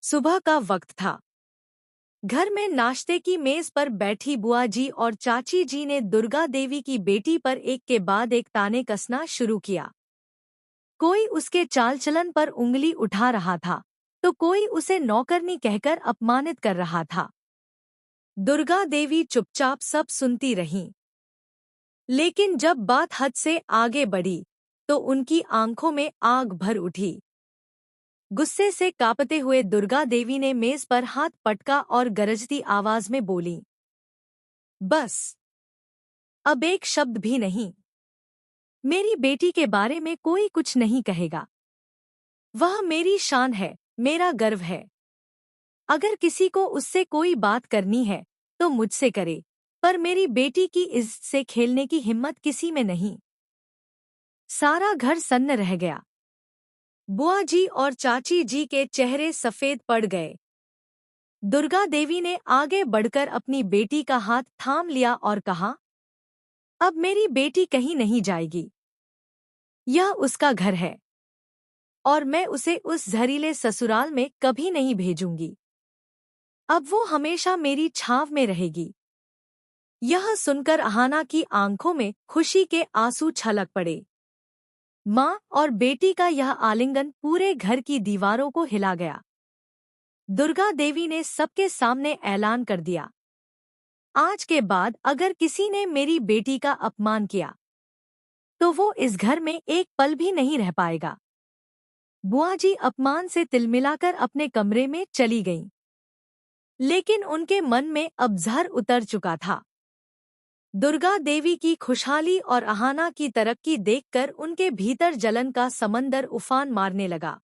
सुबह का वक्त था। घर में नाश्ते की मेज पर बैठी बुआ जी और चाची जी ने दुर्गा देवी की बेटी पर एक के बाद एक ताने कसना शुरू किया। कोई उसके चाल चलन पर उंगली उठा रहा था, तो कोई उसे नौकरनी कहकर अपमानित कर रहा था। दुर्गा देवी चुपचाप सब सुनती रहीं। लेकिन जब बात हद से आगे बढ़ी, तो उनकी आंखों में आग भर उठी। गुस्से से कांपते हुए दुर्गा देवी ने मेज पर हाथ पटका और गरजती आवाज में बोली, बस अब एक शब्द भी नहीं। मेरी बेटी के बारे में कोई कुछ नहीं कहेगा। वह मेरी शान है, मेरा गर्व है। अगर किसी को उससे कोई बात करनी है तो मुझसे करे, पर मेरी बेटी की इज्जत से खेलने की हिम्मत किसी में नहीं। सारा घर सन्न रह गया। बुआ जी और चाची जी के चेहरे सफेद पड़ गए। दुर्गा देवी ने आगे बढ़कर अपनी बेटी का हाथ थाम लिया और कहा, अब मेरी बेटी कहीं नहीं जाएगी। यह उसका घर है और मैं उसे उस जहरीले ससुराल में कभी नहीं भेजूंगी। अब वो हमेशा मेरी छाव में रहेगी। यह सुनकर अहाना की आंखों में खुशी के आंसू छलक पड़े। माँ और बेटी का यह आलिंगन पूरे घर की दीवारों को हिला गया। दुर्गा देवी ने सबके सामने ऐलान कर दिया, आज के बाद अगर किसी ने मेरी बेटी का अपमान किया तो वो इस घर में एक पल भी नहीं रह पाएगा। बुआ जी अपमान से तिलमिलाकर अपने कमरे में चली गईं। लेकिन उनके मन में अब जहर उतर चुका था। दुर्गा देवी की खुशहाली और अहाना की तरक्की देखकर उनके भीतर जलन का समंदर उफान मारने लगा।